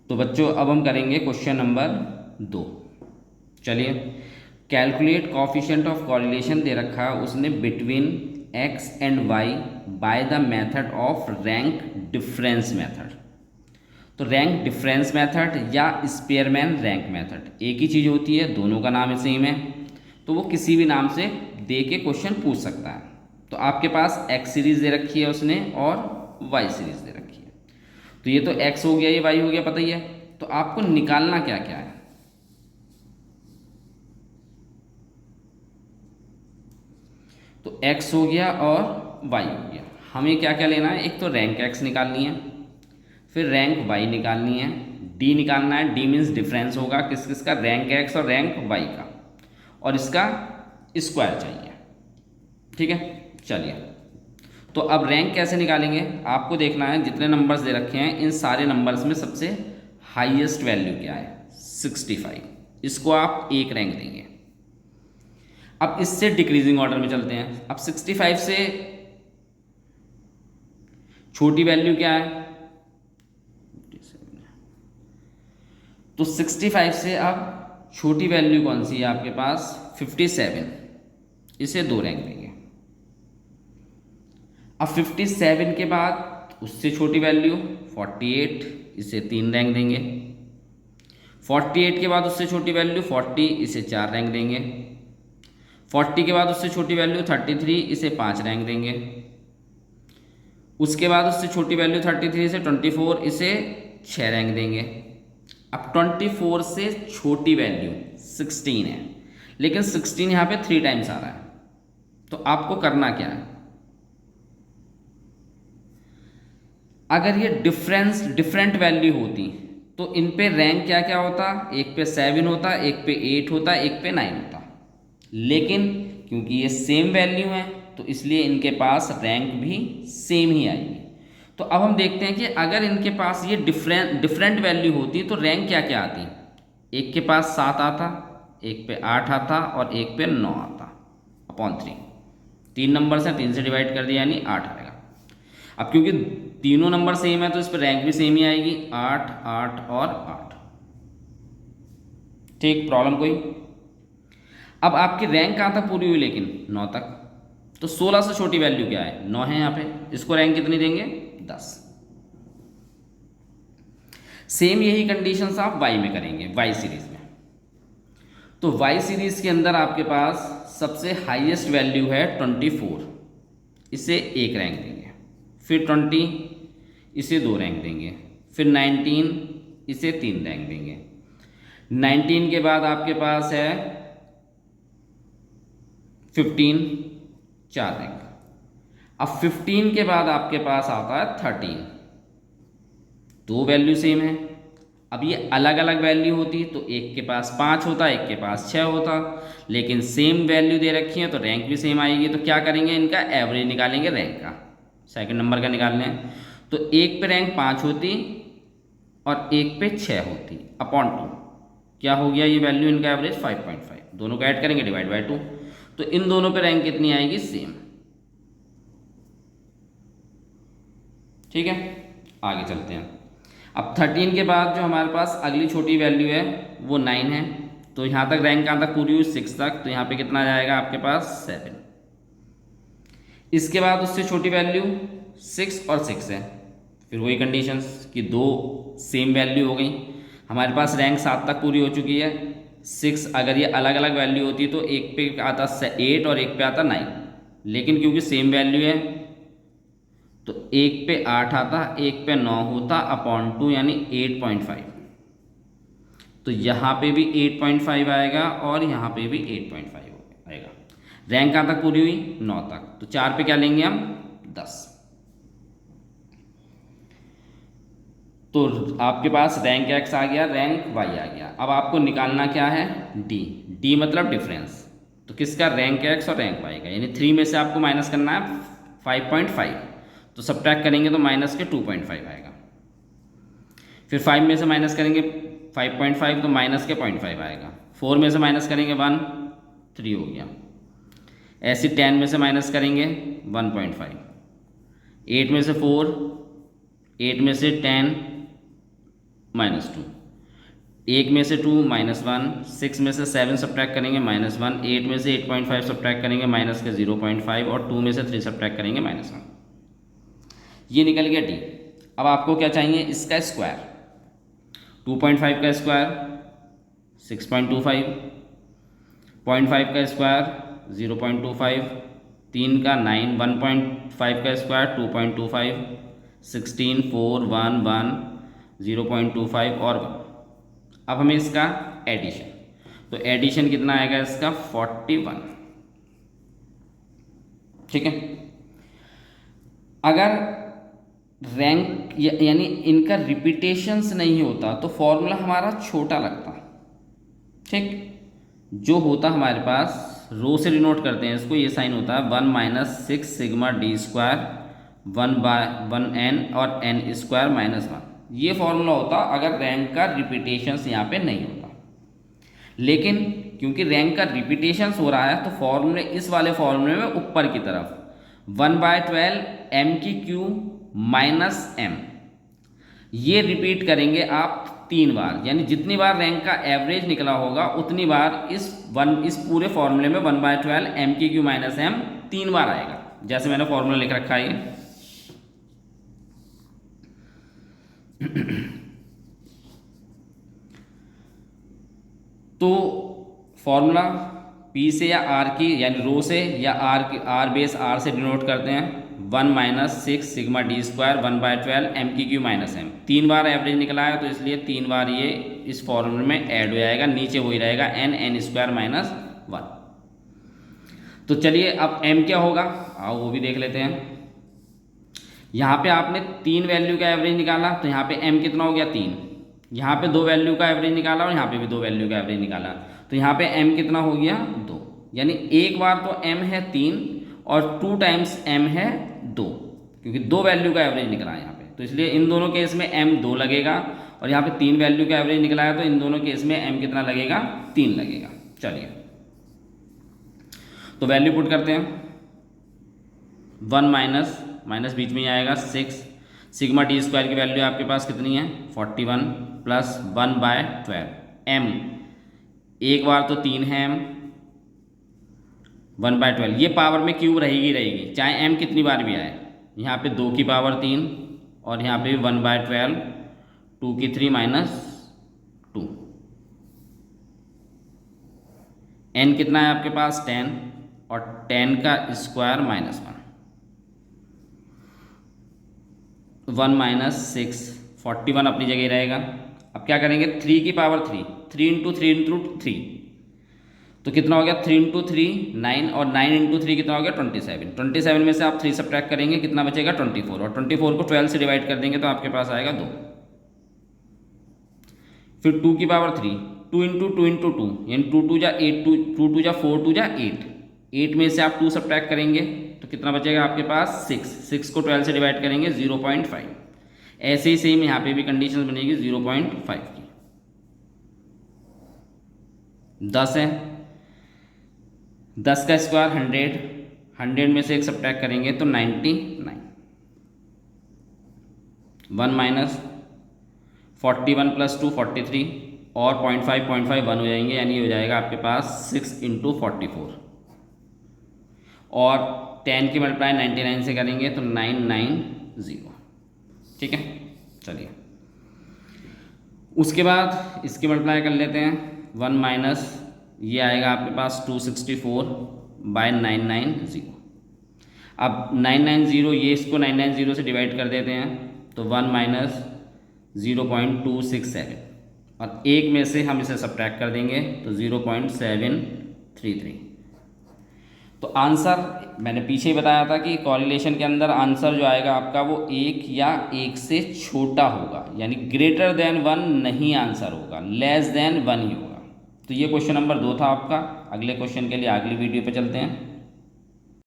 तो बच्चों अब हम करेंगे क्वेश्चन नंबर 2। चलिए, कैलकुलेट कोफिशिएंट ऑफ कोरिलेशन दे रखा है उसने between x and y by the method of rank difference method. तो रैंक डिफरेंस मेथड या स्पेयरमैन रैंक मेथड एक ही चीज़ होती है, दोनों का नाम सेम है, तो वो किसी भी नाम से दे के क्वेश्चन पूछ सकता है। तो आपके पास एक्स सीरीज दे रखी है उसने और वाई सीरीज दे रखी है। तो ये तो एक्स हो गया, ये वाई हो गया, पता ही है। तो आपको निकालना क्या क्या है। तो एक्स हो गया और वाई हो गया। हमें क्या क्या लेना है, एक तो रैंक एक्स निकालनी है, फिर रैंक वाई निकालनी है, डी निकालना है। डी मीन्स डिफरेंस होगा किस किस का, रैंक एक्स और रैंक वाई का, और इसका स्क्वायर चाहिए। ठीक है, चलिए। तो अब रैंक कैसे निकालेंगे, आपको देखना है जितने नंबर्स दे रखे हैं इन सारे नंबर्स में सबसे हाईएस्ट वैल्यू क्या है, 65। इसको आप एक रैंक देंगे। अब इससे डिक्रीजिंग ऑर्डर में चलते हैं। अब 65 से छोटी वैल्यू क्या है, तो 65 से अब छोटी वैल्यू कौन सी है आपके पास, 57। इसे दो रैंक देंगे। अब 57 के बाद उससे छोटी वैल्यू 48, इसे तीन रैंक देंगे। 48 के बाद उससे छोटी वैल्यू 40, इसे चार रैंक देंगे। 40 के बाद उससे छोटी वैल्यू 33, इसे पाँच रैंक देंगे। उसके बाद उससे छोटी वैल्यू 33 से 24, इसे छः रैंक देंगे। अब 24 से छोटी वैल्यू 16 है, लेकिन 16 यहाँ पे 3 टाइम्स आ रहा है। तो आपको करना क्या है, अगर ये डिफरेंट वैल्यू होती तो इन पे रैंक क्या क्या होता, एक पे 7 होता, एक पे 8 होता, एक पे 9 होता। लेकिन क्योंकि ये सेम वैल्यू है तो इसलिए इनके पास रैंक भी सेम ही आएगी। तो अब हम देखते हैं कि अगर इनके पास ये डिफरेंट वैल्यू होती तो रैंक क्या क्या आती। एक के पास 7 आता, एक पे 8 आता और एक पे 9 आता अपॉन 3। तीन नंबर से 3 से डिवाइड कर दिया यानी 8 आएगा। अब क्योंकि तीनों नंबर सेम है तो इस पर रैंक भी सेम ही आएगी, 8 8 और 8। ठीक, प्रॉब्लम कोई। अब आपकी रैंक कहाँ तक पूरी हुई, लेकिन 9 तक। तो 16 से छोटी वैल्यू क्या है, 9 है यहाँ पे। इसको रैंक कितनी देंगे, 10। सेम यही कंडीशंस आप वाई में करेंगे, वाई सीरीज में। तो वाई सीरीज के अंदर आपके पास सबसे हाईएस्ट वैल्यू है 24, इसे एक रैंक देंगे। फिर 20, इसे दो रैंक देंगे। फिर 19, इसे तीन रैंक देंगे। 19 के बाद आपके पास है 15, चार रैंक। अब 15 के बाद आपके पास आता है 13, दो वैल्यू सेम है। अब ये अलग अलग वैल्यू होती तो एक के पास 5 होता, एक के पास 6 होता, लेकिन सेम वैल्यू दे रखी है तो रैंक भी सेम आएगी। तो क्या करेंगे, इनका एवरेज निकालेंगे रैंक का, सेकंड नंबर का निकालने हैं। तो एक पे रैंक 5 होती और एक पे 6 होती अपॉन 2। क्या हो गया ये वैल्यू, इनका एवरेज 5.5। दोनों को ऐड करेंगे, डिवाइड बाय 2। तो इन दोनों पे रैंक कितनी आएगी, सेम। ठीक है, आगे चलते हैं। अब 13 के बाद जो हमारे पास अगली छोटी वैल्यू है वो 9 है। तो यहाँ तक रैंक कहाँ तक पूरी हुई, 6 तक। तो यहाँ पे कितना जाएगा आपके पास, 7। इसके बाद उससे छोटी वैल्यू 6 और 6 है। फिर वही कंडीशंस कि दो सेम वैल्यू हो गई। हमारे पास रैंक 7 तक पूरी हो चुकी है। 6 अगर ये अलग अलग वैल्यू होती तो एक पे आता 8 और एक पे आता 9, लेकिन क्योंकि सेम वैल्यू है तो एक पे 8 आता, एक पे 9 होता अपॉन 2 यानी 8.5। तो यहाँ पे भी 8.5 आएगा और यहाँ पे भी 8.5 आएगा। रैंक कहाँ तक पूरी हुई, 9 तक। तो 4 पे क्या लेंगे हम, 10। तो आपके पास रैंक एक्स आ गया, रैंक वाई आ गया। अब आपको निकालना क्या है, डी। डी मतलब डिफरेंस। तो किसका, रैंक एक्स और रैंक वाई का। यानी 3 में से आपको माइनस करना है 5.5। तो सब्ट्रैक्ट करेंगे तो माइनस के 2.5 आएगा। फिर 5 में से माइनस करेंगे 5.5 तो माइनस के 0.5 आएगा। 4 में से माइनस करेंगे 1, 3 हो गया। ऐसे 10 में से माइनस करेंगे 1.5। 8 में से 4, 8 में से 10, -2, 1 में से 2 -1, 6 में से 7 सब्ट्रैक्ट करेंगे -1, 8 में से 8.5 सब्ट्रैक्ट करेंगे माइनस के 0.5 और 2 में से 3 सब्ट्रैक्ट करेंगे -1। ये निकल गया डी। अब आपको क्या चाहिए, इसका स्क्वायर। 2.5 का स्क्वायर 6.25, 0.5 का स्क्वायर 0.25, 3 का 9, 1.5 का स्क्वायर 2.25, 16, 4, 1, 1, 0.25 और 1। अब हमें इसका एडिशन, तो एडिशन कितना आएगा इसका 41। ठीक है। अगर रैंक यानी इनका रिपीटेशंस नहीं होता तो फॉर्मूला हमारा छोटा लगता। ठीक, जो होता हमारे पास रो से डिनोट करते हैं इसको, ये साइन होता है 1 - 6 सिग्मा डी स्क्वायर 1/1n और n स्क्वायर -1। ये फॉर्मूला होता अगर रैंक का रिपीटेशंस यहाँ पे नहीं होता। लेकिन क्योंकि रैंक का रिपीटेशंस हो रहा है तो फॉर्मूले, इस वाले फॉर्मूले में ऊपर की तरफ 1/12 m³ - m, ये रिपीट करेंगे आप 3 बार, यानी जितनी बार रैंक का एवरेज निकला होगा उतनी बार इस पूरे फॉर्मूले में 1/12 m³ - m 3 बार आएगा। जैसे मैंने फॉर्मूला लिख रखा है ये तो फॉर्मूला P से या R की यानी रो से या R बेस R से डिनोट करते हैं 1 - 6 sigma D square 1/12 m³ - m। 3 बार एवरेज निकला है तो इसलिए 3 बार ये इस फॉर्मूले में ऐड हो जाएगा, नीचे वही रहेगा n स्क्वायर -1। तो चलिए अब m क्या होगा, आओ वो भी देख लेते हैं। यहाँ पे आपने 3 वैल्यू का एवरेज निकाला तो यहाँ पे m कितना हो गया 3, यहाँ पे 2 वैल्यू का एवरेज निकाला और यहाँ पे भी 2 वैल्यू का एवरेज निकाला तो यहाँ पे m कितना हो गया 2, यानी एक बार तो m है 3 और 2 टाइम्स m है 2, क्योंकि 2 वैल्यू का एवरेज निकला है यहाँ पे, तो इसलिए इन दोनों केस में m 2 लगेगा और यहाँ पे 3 वैल्यू का एवरेज निकला है तो इन दोनों केस में m कितना लगेगा 3 लगेगा। चलिए तो वैल्यू पुट करते हैं, 1 माइनस बीच में ही आएगा 6 सिग्मा डी स्क्वायर की वैल्यू आपके पास कितनी है 41 प्लस 1/12 m, एक बार तो 3 है m 1/12, ये पावर में क्यूब रहेगी चाहे m कितनी बार भी आए। यहाँ पे 2 की पावर 3 और यहाँ पे 1/12 2 की 3 -2, n कितना है आपके पास 10 और 10 का स्क्वायर -1, 1 - 6 41 अपनी जगह रहेगा। अब क्या करेंगे 3 की पावर 3 3 × 3 × 3 तो कितना हो गया 3 × 3 9 और 9 × 3 कितना हो गया 27। 27 में से आप 3 सब्ट्रैक्ट करेंगे कितना बचेगा 24 और 24 को 12 से डिवाइड कर देंगे तो आपके पास आएगा 2। फिर 2 की पावर 3 2 × 2 × 2 यानी 2 2 जा 8 2 2 जा 4 2 जा 8, 8 में से आप 2 सब्ट्रैक्ट करेंगे तो कितना बचेगा आपके पास 6 को 12 से डिवाइड करेंगे 0.5। ऐसे ही सेम यहाँ पे भी कंडीशन बनेगी 0.5 की। 10 है, 10 का स्क्वायर 100 में से 1 सब्ट्रैक्ट करेंगे तो 99। 1 - 41 + 2 43 और 0.5 1 हो जाएंगे, यानी हो जाएगा आपके पास 6 × 44 और 10 की मल्टीप्लाई 99 से करेंगे तो 990। ठीक है, चलिए उसके बाद इसकी मल्टीप्लाई कर लेते हैं 1 माइनस ये आएगा आपके पास 264/990। अब 990 ये इसको 990 से डिवाइड कर देते हैं तो 1 - 0.267 और 1 में से हम इसे सब्ट्रैक्ट कर देंगे तो 0.733। तो आंसर मैंने पीछे ही बताया था कि कॉरिलेशन के अंदर आंसर जो आएगा आपका वो 1 या 1 से छोटा होगा, यानी ग्रेटर देन 1 नहीं आंसर होगा, लेस देन 1 ही होगा। तो ये क्वेश्चन नंबर 2 था आपका। अगले क्वेश्चन के लिए अगली वीडियो पे चलते हैं।